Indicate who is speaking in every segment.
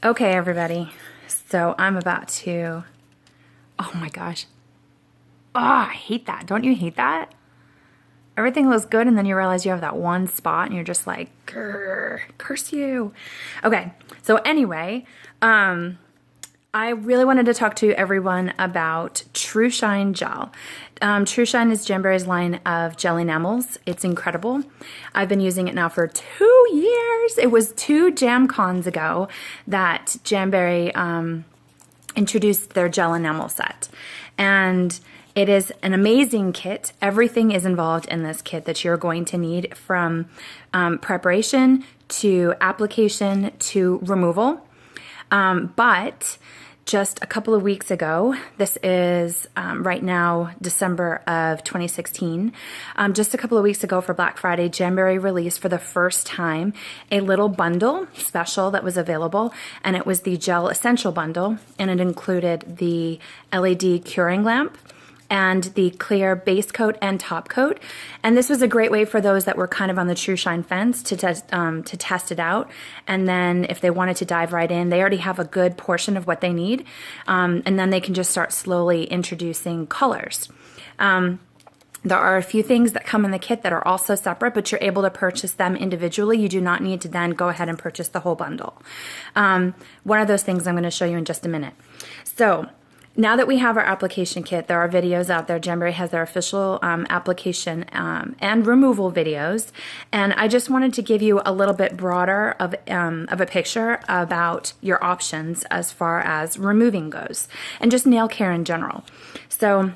Speaker 1: Okay, everybody. So I'm about to, oh my gosh. Oh, I hate that. Don't you hate that? Everything looks good and then you realize you have that one spot and you're just like, grr, curse you. Okay, so anyway, I really wanted to talk to everyone about TruShine Gel. TruShine is Jamberry's line of gel enamels. It's incredible. I've been using it now for 2 years. It was 2 Jam Cons ago that Jamberry introduced their gel enamel set. And it is an amazing kit. Everything is involved in this kit that you're going to need, from preparation to application to removal. But just a couple of weeks ago, this is right now December of 2016, just a couple of weeks ago for Black Friday, Jamberry released for the first time a little bundle special that was available, and it was the Gel Essential Bundle, and it included the LED curing lamp and the clear base coat and top coat. And this was a great way for those that were kind of on the TruShine fence to test it out. And then if they wanted to dive right in, they already have a good portion of what they need. And then they can just start slowly introducing colors. There are a few things that come in the kit that are also separate, but you're able to purchase them individually. You do not need to then go ahead and purchase the whole bundle. One of those things I'm going to show you in just a minute. So now that we have our application kit, there are videos out there. Jamberry has their official application and removal videos. And I just wanted to give you a little bit broader of a picture about your options as far as removing goes, and just nail care in general. So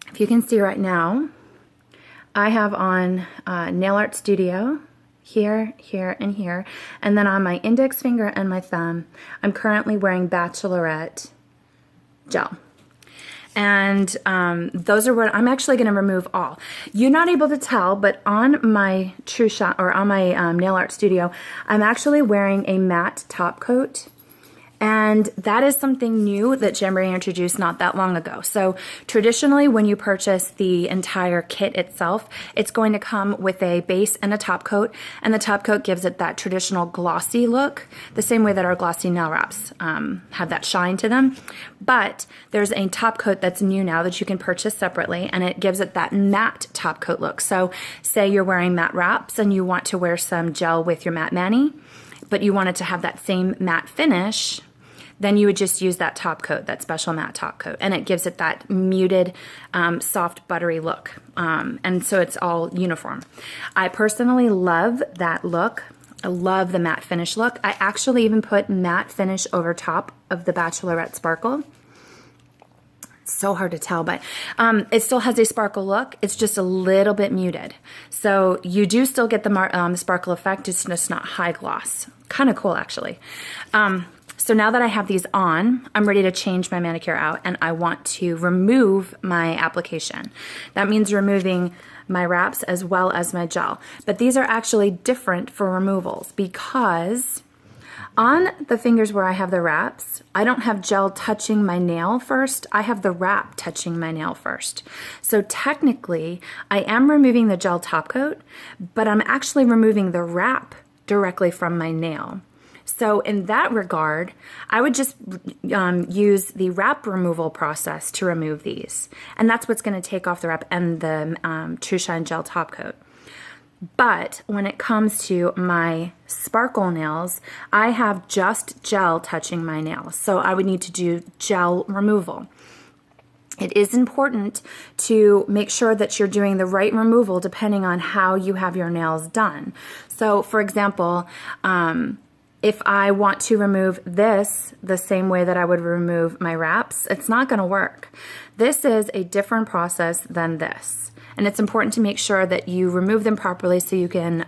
Speaker 1: if you can see right now, I have on Nail Art Studio here, here, and here. And then on my index finger and my thumb, I'm currently wearing Bachelorette gel. And those are what I'm actually going to remove all. You're not able to tell, but on my TruShine, or on my Nail Art Studio, I'm actually wearing a matte top coat. And that is something new that Jamberry introduced not that long ago. So traditionally, when you purchase the entire kit itself, it's going to come with a base and a top coat, and the top coat gives it that traditional glossy look, the same way that our glossy nail wraps have that shine to them. But there's a top coat that's new now that you can purchase separately, and it gives it that matte top coat look. So say you're wearing matte wraps and you want to wear some gel with your matte mani, but you want it to have that same matte finish, then you would just use that top coat, that special matte top coat, and it gives it that muted, soft, buttery look. And so it's all uniform. I personally love that look. I love the matte finish look. I actually even put matte finish over top of the Bachelorette Sparkle. So hard to tell, but it still has a sparkle look. It's just a little bit muted. So you do still get the sparkle effect. It's just not high gloss. Kind of cool, actually. So now that I have these on, I'm ready to change my manicure out, and I want to remove my application. That means removing my wraps as well as my gel. But these are actually different for removals, because on the fingers where I have the wraps, I don't have gel touching my nail first. I have the wrap touching my nail first. So technically, I am removing the gel top coat, but I'm actually removing the wrap directly from my nail. So in that regard, I would just use the wrap removal process to remove these. And that's what's going to take off the wrap and the TruShine Gel top coat. But when it comes to my sparkle nails, I have just gel touching my nails. So I would need to do gel removal. It is important to make sure that you're doing the right removal depending on how you have your nails done. So for example, if I want to remove this the same way that I would remove my wraps, it's not going to work. This is a different process than this. And it's important to make sure that you remove them properly so you can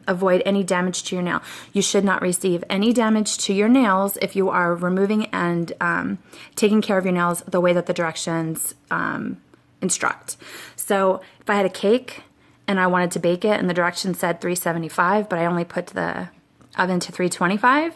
Speaker 1: avoid any damage to your nail. You should not receive any damage to your nails if you are removing and taking care of your nails the way that the directions instruct. So if I had a cake and I wanted to bake it and the directions said 375, but I only put the oven to 325,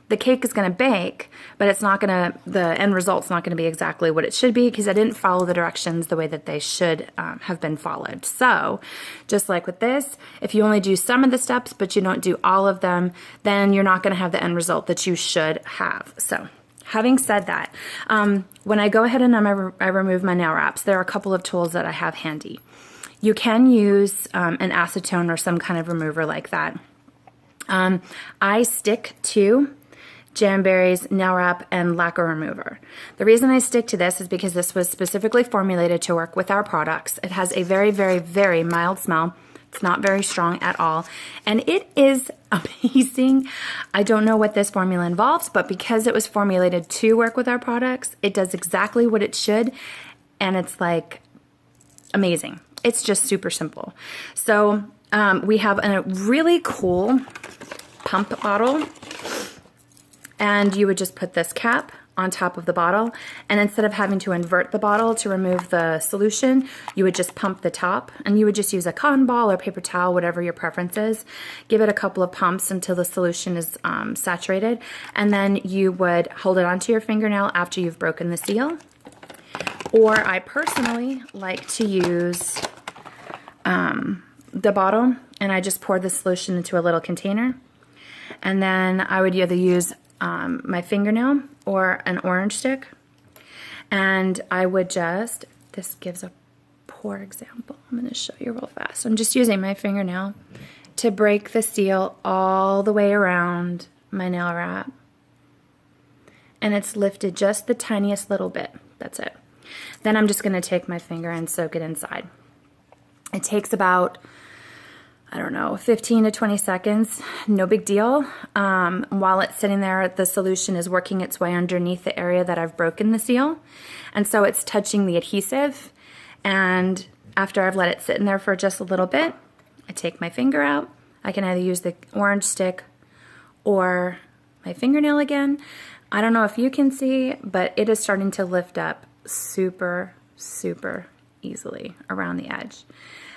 Speaker 1: the cake is going to bake, but it's not going to, the end result's not going to be exactly what it should be because I didn't follow the directions the way that they should have been followed. So just like with this, if you only do some of the steps, but you don't do all of them, then you're not going to have the end result that you should have. So having said that, when I go ahead and I remove my nail wraps, there are a couple of tools that I have handy. You can use an acetone or some kind of remover like that. I stick to Jamberry's nail wrap and lacquer remover. The reason I stick to this is because this was specifically formulated to work with our products. It has a very, very, very mild smell. It's not very strong at all, and it is amazing. I don't know what this formula involves, but because it was formulated to work with our products, it does exactly what it should, and it's like amazing. It's just super simple. So we have a really cool pump bottle, and you would just put this cap on top of the bottle, and instead of having to invert the bottle to remove the solution, you would just pump the top, and you would just use a cotton ball or paper towel, whatever your preference is. Give it a couple of pumps until the solution is saturated, and then you would hold it onto your fingernail after you've broken the seal. Or I personally like to use the bottle, and I just pour the solution into a little container, and then I would either use my fingernail or an orange stick, and I would just, this gives a poor example, I'm going to show you real fast. I'm just using my fingernail to break the seal all the way around my nail wrap, and it's lifted just the tiniest little bit. That's it. Then I'm just going to take my finger and soak it inside. It takes about, I don't know, 15 to 20 seconds, no big deal. While it's sitting there, the solution is working its way underneath the area that I've broken the seal. And so it's touching the adhesive. And after I've let it sit in there for just a little bit, I take my finger out. I can either use the orange stick or my fingernail again. I don't know if you can see, but it is starting to lift up super, super easily around the edge.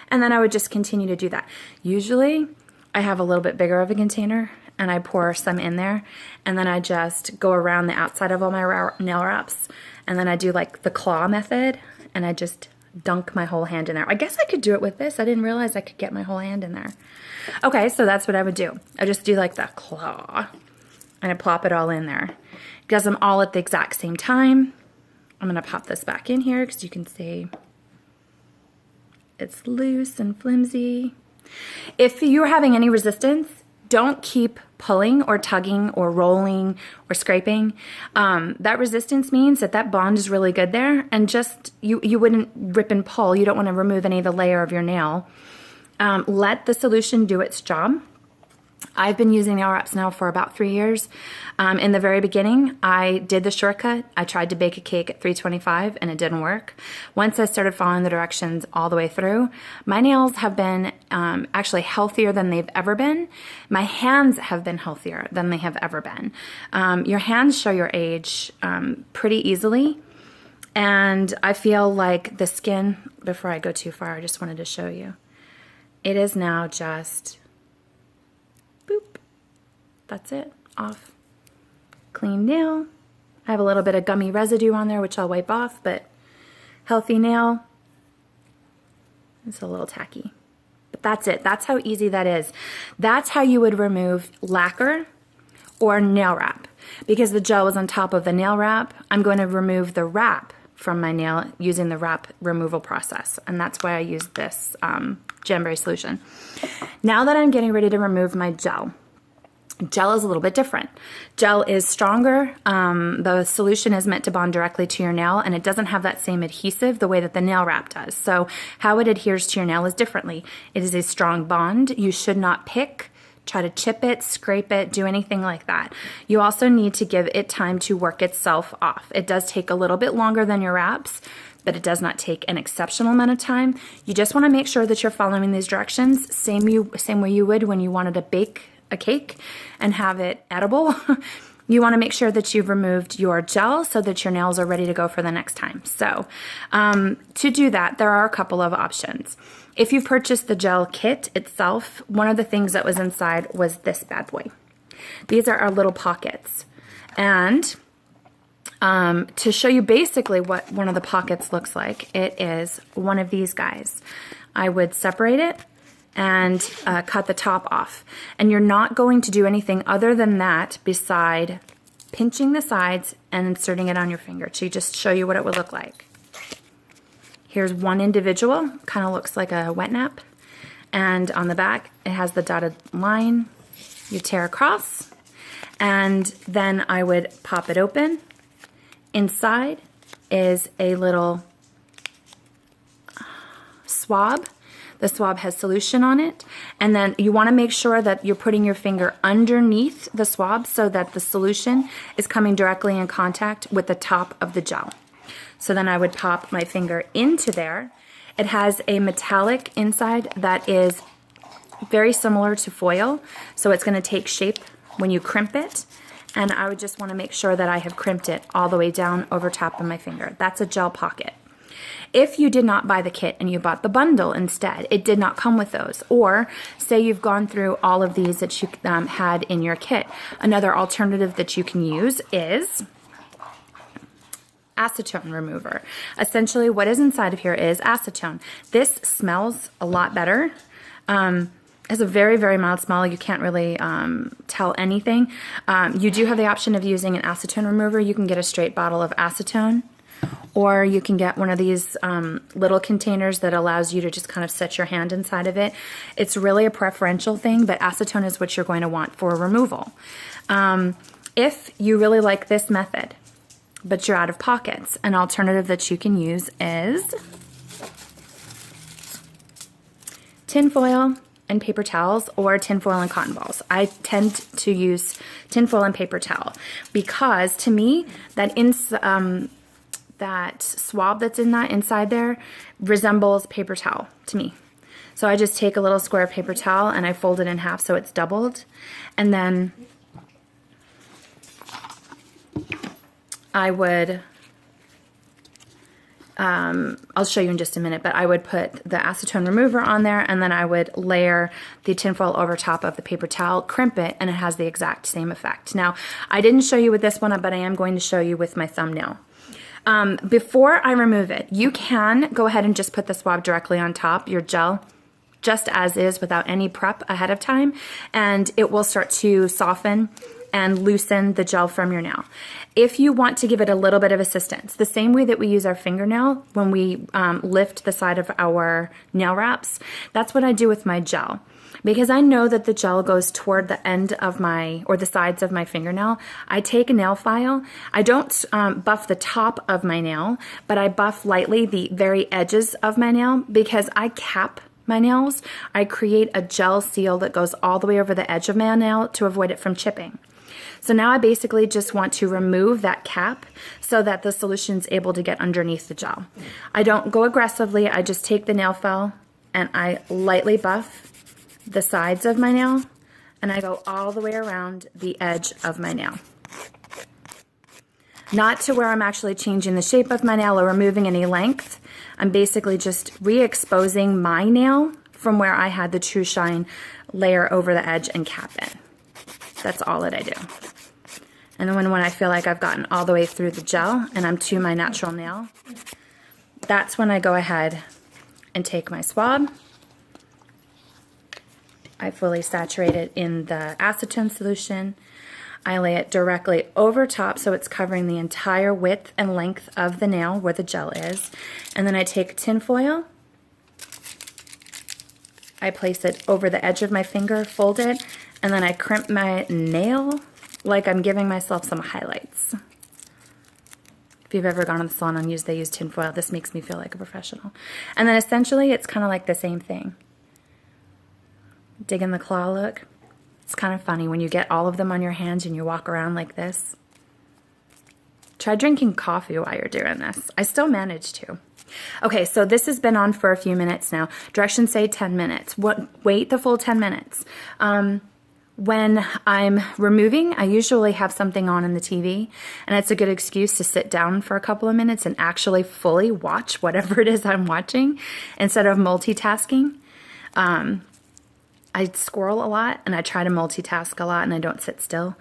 Speaker 1: And then I would just continue to do that. Usually I have a little bit bigger of a container and I pour some in there, and then I just go around the outside of all my nail wraps, and then I do like the claw method, and I just dunk my whole hand in there. I guess I could do it with this. I didn't realize I could get my whole hand in there. Okay, so that's what I would do. I just do like the claw and I plop it all in there. It does them all at the exact same time. I'm gonna pop this back in here because you can see it's loose and flimsy. If you're having any resistance, don't keep pulling or tugging or rolling or scraping. That resistance means that that bond is really good there, and just you wouldn't rip and pull. You don't want to remove any of the layer of your nail. Let the solution do its job. I've been using nail wraps now for about 3 years. In the very beginning, I did the shortcut. I tried to bake a cake at 325 and it didn't work. Once I started following the directions all the way through, my nails have been actually healthier than they've ever been. My hands have been healthier than they have ever been. Your hands show your age pretty easily. And I feel like the skin, before I go too far, I just wanted to show you. It is now just boop. That's it. Off. Clean nail. I have a little bit of gummy residue on there, which I'll wipe off, but healthy nail. It's a little tacky. But that's it. That's how easy that is. That's how you would remove lacquer or nail wrap. Because the gel was on top of the nail wrap, I'm going to remove the wrap from my nail using the wrap removal process. And that's why I use this Jamberry solution. Now that I'm getting ready to remove my gel, gel is a little bit different. Gel is stronger. The solution is meant to bond directly to your nail, and it doesn't have that same adhesive the way that the nail wrap does. So how it adheres to your nail is differently. It is a strong bond. You should not pick, try to chip it, scrape it, do anything like that. You also need to give it time to work itself off. It does take a little bit longer than your wraps, but it does not take an exceptional amount of time. You just want to make sure that you're following these directions, same way you would when you wanted to bake a cake and have it edible. You want to make sure that you've removed your gel so that your nails are ready to go for the next time. So to do that, there are a couple of options. If you've purchased the gel kit itself, one of the things that was inside was this bad boy. These are our little pockets. And to show you basically what one of the pockets looks like, it is one of these guys. I would separate it and cut the top off. And you're not going to do anything other than that beside pinching the sides and inserting it on your finger to just show you what it would look like. Here's one individual, kind of looks like a wet nap. And on the back, it has the dotted line. You tear across, and then I would pop it open. Inside is a little swab. The swab has solution on it, and then you want to make sure that you're putting your finger underneath the swab so that the solution is coming directly in contact with the top of the gel. So then I would pop my finger into there. It has a metallic inside that is very similar to foil, so it's going to take shape when you crimp it. And I would just want to make sure that I have crimped it all the way down over top of my finger. That's a gel pocket. If you did not buy the kit and you bought the bundle instead, it did not come with those. Or say you've gone through all of these that you had in your kit. Another alternative that you can use is acetone remover. Essentially what is inside of here is acetone. This smells a lot better. It has a very, very mild smell. You can't really tell anything. You do have the option of using an acetone remover. You can get a straight bottle of acetone, or you can get one of these little containers that allows you to just kind of set your hand inside of it. It's really a preferential thing, but acetone is what you're going to want for removal. If you really like this method, but you're out of pockets, an alternative that you can use is tinfoil and paper towels, or tinfoil and cotton balls. I tend to use tinfoil and paper towel because to me that that swab that's in that inside there resembles paper towel to me. So I just take a little square of paper towel and I fold it in half so it's doubled, and then I would I'll show you in just a minute, but I would put the acetone remover on there, and then I would layer the tinfoil over top of the paper towel, crimp it, and it has the exact same effect. Now, I didn't show you with this one, but I am going to show you with my thumbnail. Before I remove it, you can go ahead and just put the swab directly on top, your gel, just as is without any prep ahead of time, and it will start to soften and loosen the gel from your nail. If you want to give it a little bit of assistance, the same way that we use our fingernail when we lift the side of our nail wraps, that's what I do with my gel. Because I know that the gel goes toward the end of my, or the sides of my fingernail, I take a nail file. I don't buff the top of my nail, but I buff lightly the very edges of my nail because I cap my nails. I create a gel seal that goes all the way over the edge of my nail to avoid it from chipping. So now I basically just want to remove that cap so that the solution's able to get underneath the gel. I don't go aggressively, I just take the nail file and I lightly buff the sides of my nail, and I go all the way around the edge of my nail. Not to where I'm actually changing the shape of my nail or removing any length. I'm basically just re-exposing my nail from where I had the TruShine layer over the edge and cap it. That's all that I do. And then when I feel like I've gotten all the way through the gel and I'm to my natural nail, that's when I go ahead and take my swab. I fully saturate it in the acetone solution. I lay it directly over top so it's covering the entire width and length of the nail where the gel is. And then I take tinfoil. I place it over the edge of my finger, fold it, and then I crimp my nail like I'm giving myself some highlights. If you've ever gone to the salon and they use tinfoil, this makes me feel like a professional. And then essentially it's kind of like the same thing. Dig in the claw look. It's kind of funny when you get all of them on your hands and you walk around like this. Try drinking coffee while you're doing this. I still manage to. Okay, so this has been on for a few minutes now. Directions say 10 minutes. Wait the full 10 minutes. When I'm removing, I usually have something on in the TV, and it's a good excuse to sit down for a couple of minutes and actually fully watch whatever it is I'm watching instead of multitasking. I squirrel a lot and I try to multitask a lot and I don't sit still.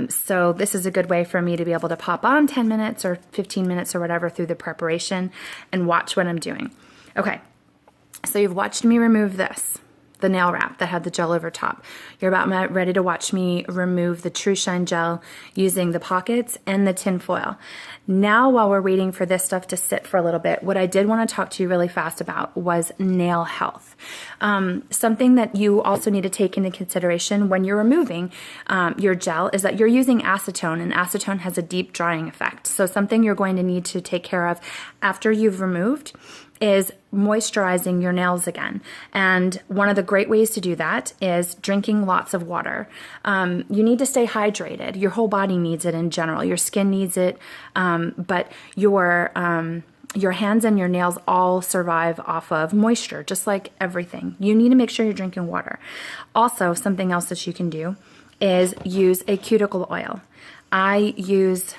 Speaker 1: So this is a good way for me to be able to pop on 10 minutes or 15 minutes or whatever through the preparation and watch what I'm doing. Okay, so you've watched me remove this, the nail wrap that had the gel over top. You're about ready to watch me remove the TruShine gel using the pockets and the tin foil. Now, while we're waiting for this stuff to sit for a little bit, what I did want to talk to you really fast about was nail health. Something that you also need to take into consideration when you're removing your gel is that you're using acetone, and acetone has a deep drying effect. So something you're going to need to take care of after you've removed is moisturizing your nails again. And one of the great ways to do that is drinking lots of water. You need to stay hydrated. Your whole body needs it in general. Your skin needs it, but your hands and your nails all survive off of moisture, just like everything. You need to make sure you're drinking water. Also, something else that you can do is use a cuticle oil. I use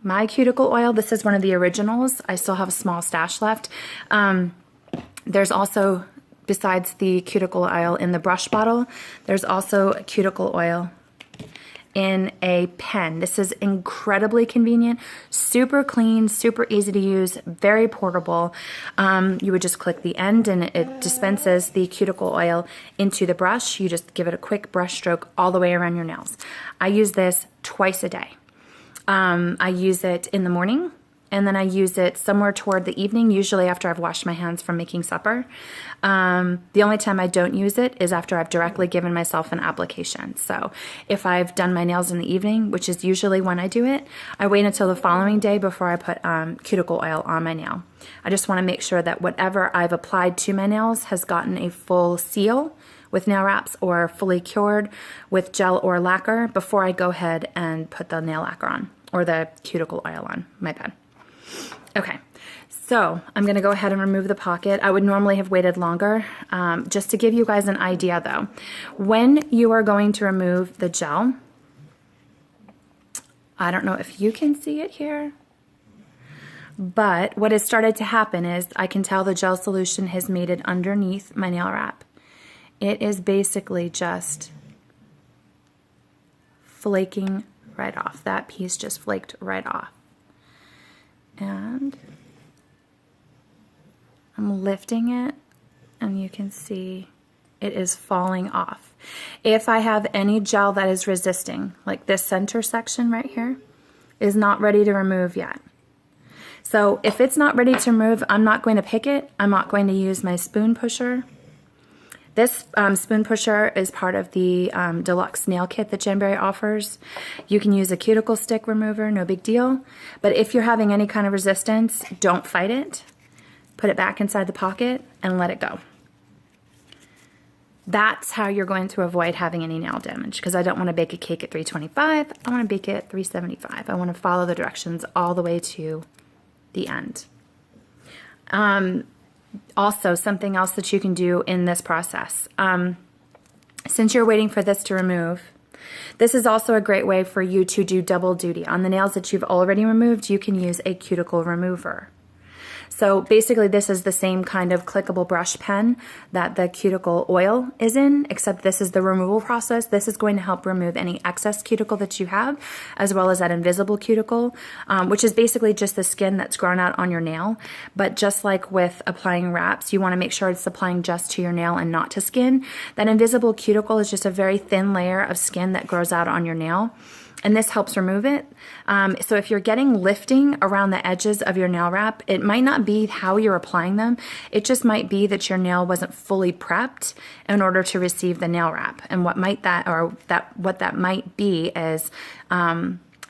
Speaker 1: my cuticle oil. This is one of the originals. I still have a small stash left. There's also, besides the cuticle oil in the brush bottle, there's also a cuticle oil in a pen. This is incredibly convenient, super clean, super easy to use, very portable. You would just click the end and it dispenses the cuticle oil into the brush. You just give it a quick brush stroke all the way around your nails. I use this twice a day. I use it in the morning, and then I use it somewhere toward the evening, usually after I've washed my hands from making supper. The only time I don't use it is after I've directly given myself an application. So if I've done my nails in the evening, which is usually when I do it, I wait until the following day before I put cuticle oil on my nail. I just want to make sure that whatever I've applied to my nails has gotten a full seal with nail wraps or fully cured with gel or lacquer before I go ahead and put the nail lacquer on or the cuticle oil on. My bad. Okay, so I'm going to go ahead and remove the pocket. I would normally have waited longer. Just to give you guys an idea though, when you are going to remove the gel, I don't know if you can see it here, but what has started to happen is I can tell the gel solution has made it underneath my nail wrap. It is basically just flaking right off. That piece just flaked right off. And I'm lifting it and you can see it is falling off. If I have any gel that is resisting, like this center section right here, is not ready to remove yet. So if it's not ready to remove, I'm not going to pick it. I'm not going to use my spoon pusher. This spoon pusher is part of the deluxe nail kit that Jamberry offers. You can use a cuticle stick remover, no big deal. But if you're having any kind of resistance, don't fight it. Put it back inside the pocket and let it go. That's how you're going to avoid having any nail damage, because I don't want to bake a cake at 325. I want to bake it at 375. I want to follow the directions all the way to the end. Also, something else that you can do in this process, since you're waiting for this to remove, this is also a great way for you to do double duty. On the nails that you've already removed, you can use a cuticle remover. So basically this is the same kind of clickable brush pen that the cuticle oil is in, except this is the removal process. This is going to help remove any excess cuticle that you have, as well as that invisible cuticle, which is basically just the skin that's grown out on your nail. But just like with applying wraps, you want to make sure it's applying just to your nail and not to skin. That invisible cuticle is just a very thin layer of skin that grows out on your nail, and this helps remove it. So if you're getting lifting around the edges of your nail wrap, it might not be how you're applying them. It just might be that your nail wasn't fully prepped in order to receive the nail wrap. And what that might be is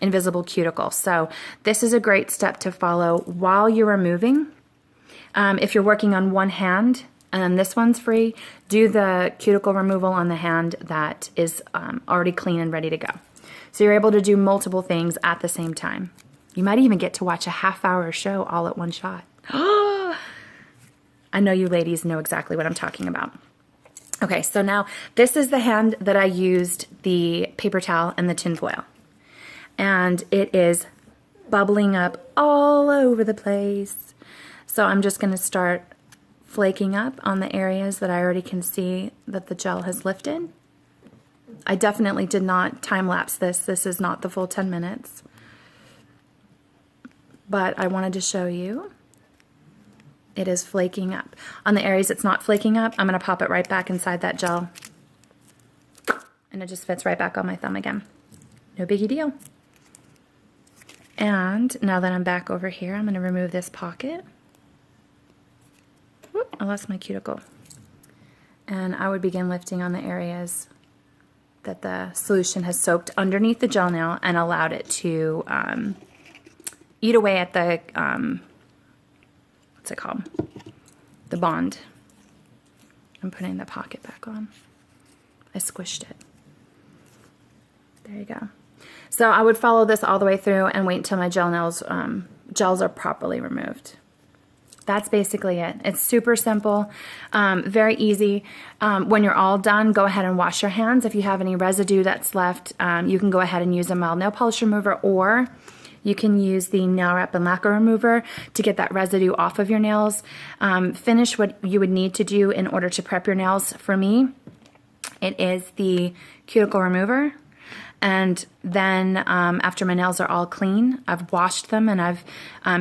Speaker 1: invisible cuticle. So this is a great step to follow while you're removing. If you're working on one hand, and this one's free, do the cuticle removal on the hand that is already clean and ready to go. So you're able to do multiple things at the same time. You might even get to watch a half-hour show all at one shot. I know you ladies know exactly what I'm talking about. Okay, so now this is the hand that I used the paper towel and the tin foil. And it is bubbling up all over the place. So I'm just gonna start flaking up on the areas that I already can see that the gel has lifted. I definitely did not time lapse this. This is not the full 10 minutes. But I wanted to show you it is flaking up. On the areas it's not flaking up, I'm going to pop it right back inside that gel. And it just fits right back on my thumb again. No biggie deal. And now that I'm back over here, I'm going to remove this pocket. Whoop, I lost my cuticle. And I would begin lifting on the areas that the solution has soaked underneath the gel nail and allowed it to eat away at the, what's it called? The bond. I'm putting the pocket back on. I squished it. There you go. So I would follow this all the way through and wait until my gels are properly removed. That's basically it. It's super simple, very easy. When you're all done, go ahead and wash your hands. If you have any residue that's left, you can go ahead and use a mild nail polish remover, or you can use the nail wrap and lacquer remover to get that residue off of your nails. Finish what you would need to do in order to prep your nails. For me, it is the cuticle remover. And then after my nails are all clean, I've washed them and I've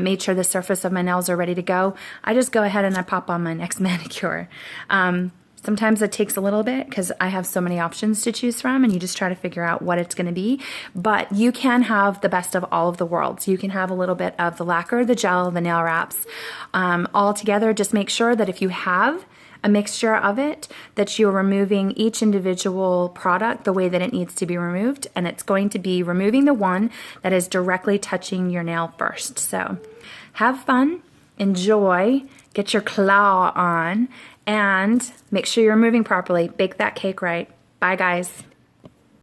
Speaker 1: made sure the surface of my nails are ready to go, I just go ahead and I pop on my next manicure. Sometimes it takes a little bit because I have so many options to choose from, and you just try to figure out what it's going to be. But you can have the best of all of the worlds. You can have a little bit of the lacquer, the gel, the nail wraps all together. Just make sure that if you have a mixture of it, that you're removing each individual product the way that it needs to be removed, and it's going to be removing the one that is directly touching your nail first. So have fun, enjoy, get your claw on, and make sure you're moving properly. Bake that cake right. Bye, guys.